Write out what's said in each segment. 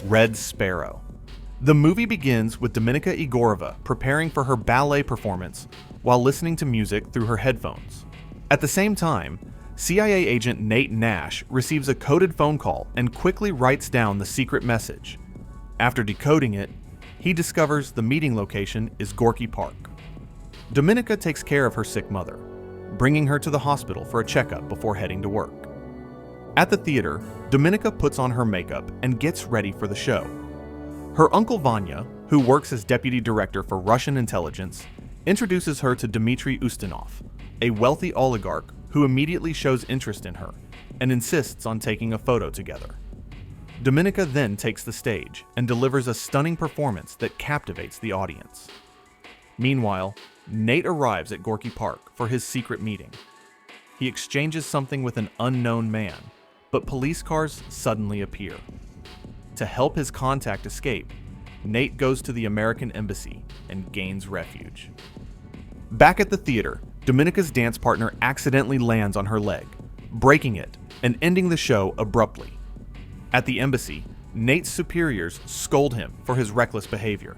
Red Sparrow. The movie begins with Dominika Egorova preparing for her ballet performance while listening to music through her headphones. At the same time, CIA agent Nate Nash receives a coded phone call and quickly writes down the secret message. After decoding it, he discovers the meeting location is Gorky Park. Dominika takes care of her sick mother, bringing her to the hospital for a checkup before heading to work. At the theater, Dominika puts on her makeup and gets ready for the show. Her uncle Vanya, who works as deputy director for Russian intelligence, introduces her to Dmitry Ustinov, a wealthy oligarch who immediately shows interest in her and insists on taking a photo together. Dominika then takes the stage and delivers a stunning performance that captivates the audience. Meanwhile, Nate arrives at Gorky Park for his secret meeting. He exchanges something with an unknown man, but police cars suddenly appear. To help his contact escape, Nate goes to the American embassy and gains refuge. Back at the theater, Dominika's dance partner accidentally lands on her leg, breaking it and ending the show abruptly. At the embassy, Nate's superiors scold him for his reckless behavior.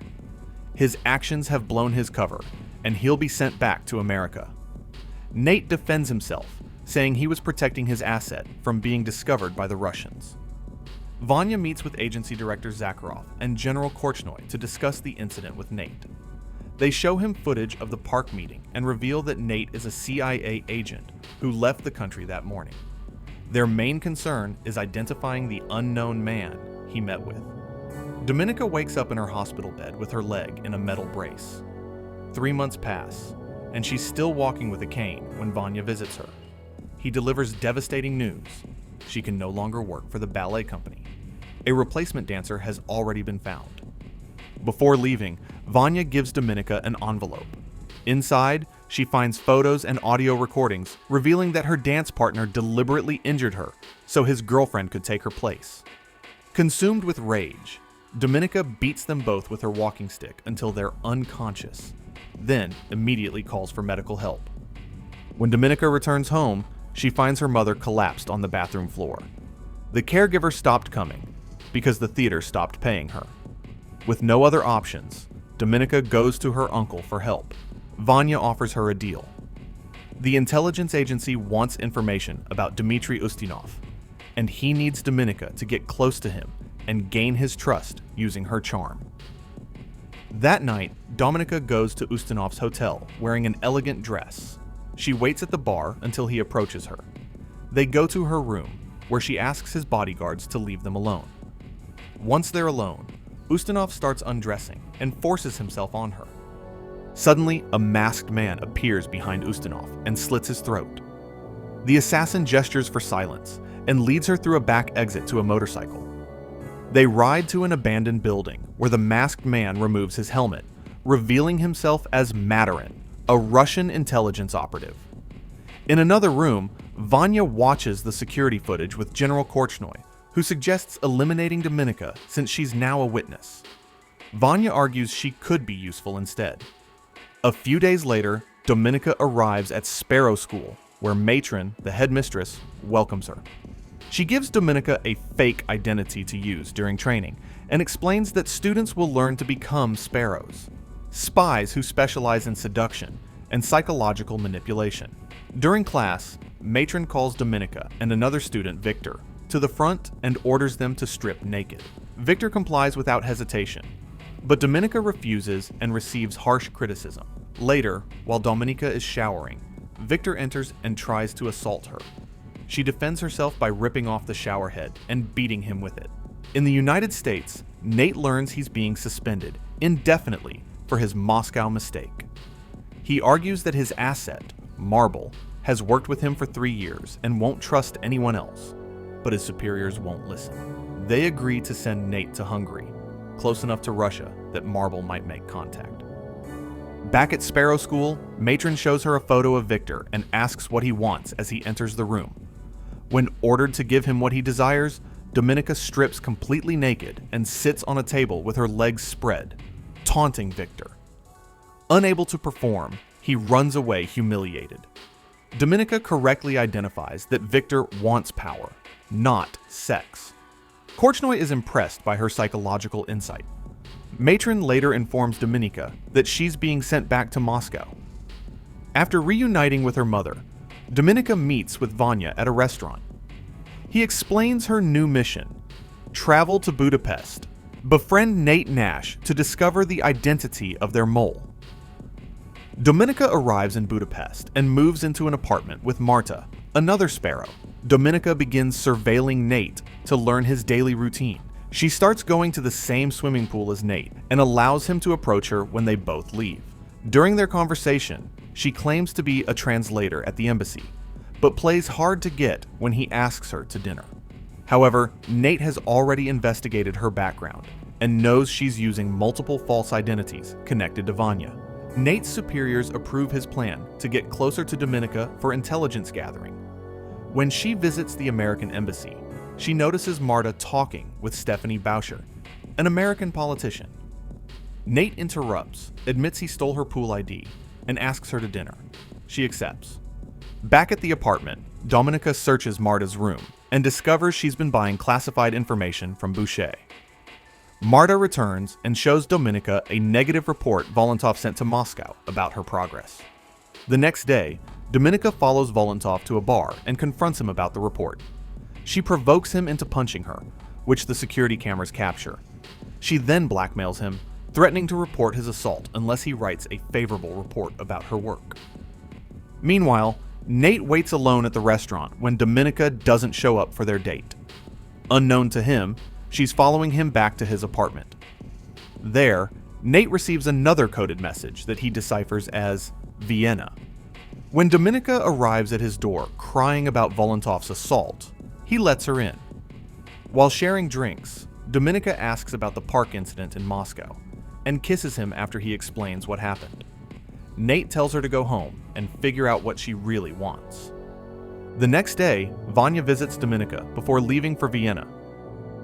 His actions have blown his cover, and he'll be sent back to America. Nate defends himself, saying he was protecting his asset from being discovered by the Russians. Vanya meets with agency director Zakharov and General Korchnoi to discuss the incident with Nate. They show him footage of the park meeting and reveal that Nate is a CIA agent who left the country that morning. Their main concern is identifying the unknown man he met with. Dominika wakes up in her hospital bed with her leg in a metal brace. 3 months pass, and she's still walking with a cane when Vanya visits her. He delivers devastating news. She can no longer work for the ballet company. A replacement dancer has already been found. Before leaving, Vanya gives Dominika an envelope. Inside, she finds photos and audio recordings revealing that her dance partner deliberately injured her so his girlfriend could take her place. Consumed with rage, Dominika beats them both with her walking stick until they're unconscious, then immediately calls for medical help. When Dominika returns home, she finds her mother collapsed on the bathroom floor. The caregiver stopped coming because the theater stopped paying her. With no other options, Dominika goes to her uncle for help. Vanya offers her a deal. The intelligence agency wants information about Dmitry Ustinov, and he needs Dominika to get close to him and gain his trust using her charm. That night, Dominika goes to Ustinov's hotel wearing an elegant dress. She waits at the bar until he approaches her. They go to her room, where she asks his bodyguards to leave them alone. Once they're alone, Ustinov starts undressing and forces himself on her. Suddenly, a masked man appears behind Ustinov and slits his throat. The assassin gestures for silence and leads her through a back exit to a motorcycle. They ride to an abandoned building where the masked man removes his helmet, revealing himself as Matarin, a Russian intelligence operative. In another room, Vanya watches the security footage with General Korchnoi, who suggests eliminating Dominika since she's now a witness. Vanya argues she could be useful instead. A few days later, Dominika arrives at Sparrow School, where Matron, the headmistress, welcomes her. She gives Dominika a fake identity to use during training and explains that students will learn to become sparrows, spies who specialize in seduction and psychological manipulation. During class, Matron calls Dominika and another student, Victor, to the front and orders them to strip naked. Victor complies without hesitation, but Dominika refuses and receives harsh criticism. Later, while Dominika is showering, Victor enters and tries to assault her. She defends herself by ripping off the shower head and beating him with it. In the United States, Nate learns he's being suspended indefinitely for his Moscow mistake. He argues that his asset, Marble, has worked with him for 3 years and won't trust anyone else, but his superiors won't listen. They agree to send Nate to Hungary, close enough to Russia that Marble might make contact. Back at Sparrow School, Matron shows her a photo of Victor and asks what he wants as he enters the room. When ordered to give him what he desires, Dominika strips completely naked and sits on a table with her legs spread, taunting Victor. Unable to perform, he runs away humiliated. Dominika correctly identifies that Victor wants power, not sex. Korchnoi is impressed by her psychological insight. Matron later informs Dominika that she's being sent back to Moscow. After reuniting with her mother, Dominika meets with Vanya at a restaurant. He explains her new mission: travel to Budapest, befriend Nate Nash to discover the identity of their mole. Dominika arrives in Budapest and moves into an apartment with Marta, another Sparrow. Dominika begins surveilling Nate to learn his daily routine. She starts going to the same swimming pool as Nate and allows him to approach her when they both leave. During their conversation, she claims to be a translator at the embassy, but plays hard to get when he asks her to dinner. However, Nate has already investigated her background and knows she's using multiple false identities connected to Vanya. Nate's superiors approve his plan to get closer to Dominika for intelligence gathering. When she visits the American embassy, she notices Marta talking with Stephanie Boucher, an American politician. Nate interrupts, admits he stole her pool ID, and asks her to dinner. She accepts. Back at the apartment, Dominika searches Marta's room and discovers she's been buying classified information from Boucher. Marta returns and shows Dominika a negative report Volantov sent to Moscow about her progress. The next day, Dominika follows Volantov to a bar and confronts him about the report. She provokes him into punching her, which the security cameras capture. She then blackmails him, threatening to report his assault unless he writes a favorable report about her work. Meanwhile, Nate waits alone at the restaurant when Dominika doesn't show up for their date. Unknown to him, she's following him back to his apartment. There, Nate receives another coded message that he deciphers as Vienna. When Dominika arrives at his door crying about Volantov's assault, he lets her in. While sharing drinks, Dominika asks about the park incident in Moscow and kisses him after he explains what happened. Nate tells her to go home and figure out what she really wants. The next day, Vanya visits Dominika before leaving for Vienna.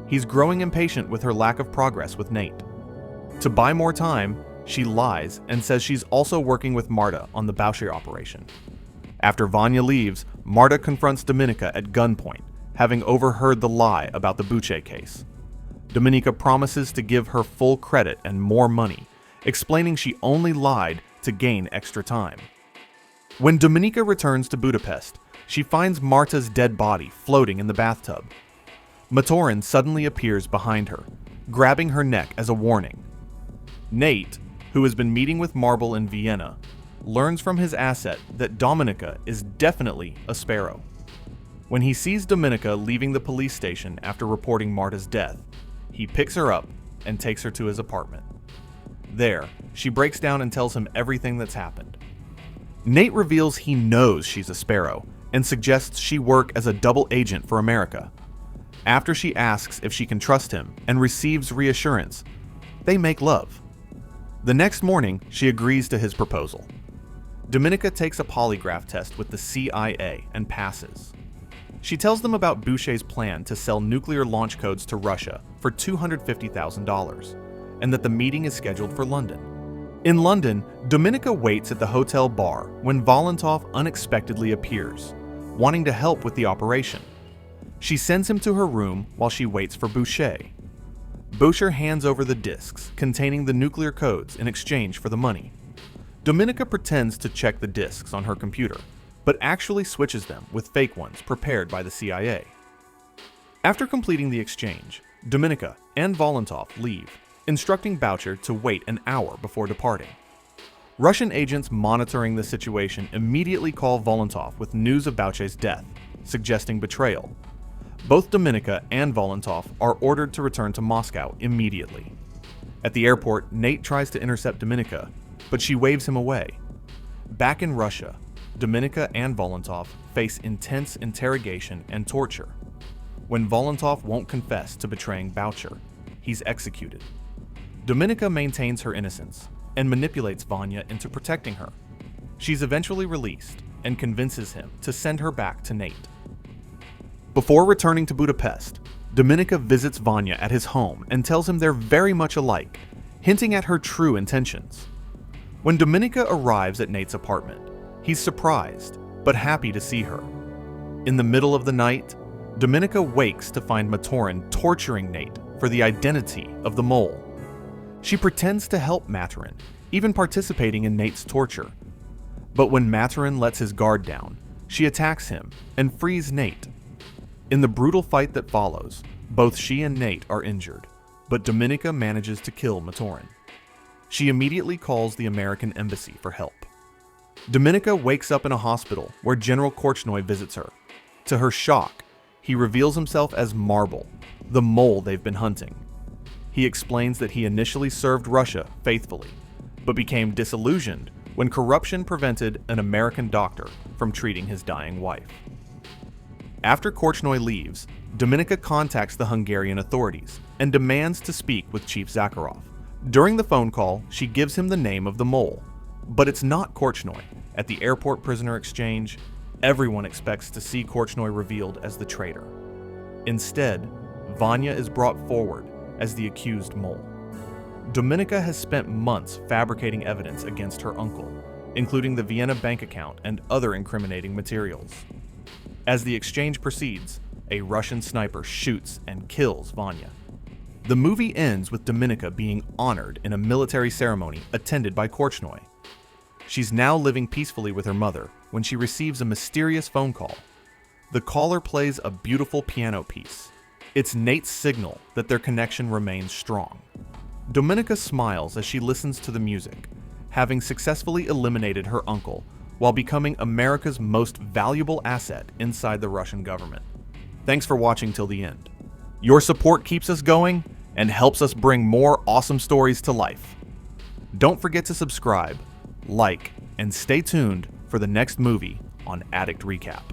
He's growing impatient with her lack of progress with Nate. To buy more time, she lies and says she's also working with Marta on the Boucher operation. After Vanya leaves, Marta confronts Dominika at gunpoint, having overheard the lie about the Boucher case. Dominika promises to give her full credit and more money, explaining she only lied to gain extra time. When Dominika returns to Budapest, she finds Marta's dead body floating in the bathtub. Matorin suddenly appears behind her, grabbing her neck as a warning. Nate, who has been meeting with Marble in Vienna, learns from his asset that Dominika is definitely a Sparrow. When he sees Dominika leaving the police station after reporting Marta's death, he picks her up and takes her to his apartment. There, she breaks down and tells him everything that's happened. Nate reveals he knows she's a Sparrow and suggests she work as a double agent for America. After she asks if she can trust him and receives reassurance, they make love. The next morning, she agrees to his proposal. Dominika takes a polygraph test with the CIA and passes. She tells them about Boucher's plan to sell nuclear launch codes to Russia for $250,000, and that the meeting is scheduled for London. In London, Dominika waits at the hotel bar when Volantov unexpectedly appears, wanting to help with the operation. She sends him to her room while she waits for Boucher. Boucher hands over the discs containing the nuclear codes in exchange for the money. Dominika pretends to check the discs on her computer, but actually switches them with fake ones prepared by the CIA. After completing the exchange, Dominika and Volantov leave, instructing Boucher to wait an hour before departing. Russian agents monitoring the situation immediately call Volantov with news of Boucher's death, suggesting betrayal. Both Dominika and Volantov are ordered to return to Moscow immediately. At the airport, Nate tries to intercept Dominika, but she waves him away. Back in Russia, Dominika and Volantov face intense interrogation and torture. When Volantov won't confess to betraying Boucher, he's executed. Dominika maintains her innocence and manipulates Vanya into protecting her. She's eventually released and convinces him to send her back to Nate. Before returning to Budapest, Dominika visits Vanya at his home and tells him they're very much alike, hinting at her true intentions. When Dominika arrives at Nate's apartment, he's surprised, but happy to see her. In the middle of the night, Dominika wakes to find Matoran torturing Nate for the identity of the mole. She pretends to help Matoran, even participating in Nate's torture. But when Matoran lets his guard down, she attacks him and frees Nate. In the brutal fight that follows, both she and Nate are injured, but Dominika manages to kill Matoran. She immediately calls the American embassy for help. Dominika wakes up in a hospital where General Korchnoi visits her. To her shock, he reveals himself as Marble, the mole they've been hunting. He explains that he initially served Russia faithfully, but became disillusioned when corruption prevented an American doctor from treating his dying wife. After Korchnoi leaves, Dominika contacts the Hungarian authorities and demands to speak with Chief Zakharov. During the phone call, she gives him the name of the mole, but it's not Korchnoi. At the airport prisoner exchange, everyone expects to see Korchnoi revealed as the traitor. Instead, Vanya is brought forward as the accused mole. Dominika has spent months fabricating evidence against her uncle, including the Vienna bank account and other incriminating materials. As the exchange proceeds, a Russian sniper shoots and kills Vanya. The movie ends with Dominika being honored in a military ceremony attended by Korchnoi. She's now living peacefully with her mother when she receives a mysterious phone call. The caller plays a beautiful piano piece. It's Nate's signal that their connection remains strong. Dominika smiles as she listens to the music, having successfully eliminated her uncle while becoming America's most valuable asset inside the Russian government. Thanks for watching till the end. Your support keeps us going and helps us bring more awesome stories to life. Don't forget to subscribe, like, and stay tuned for the next movie on Addict Recap.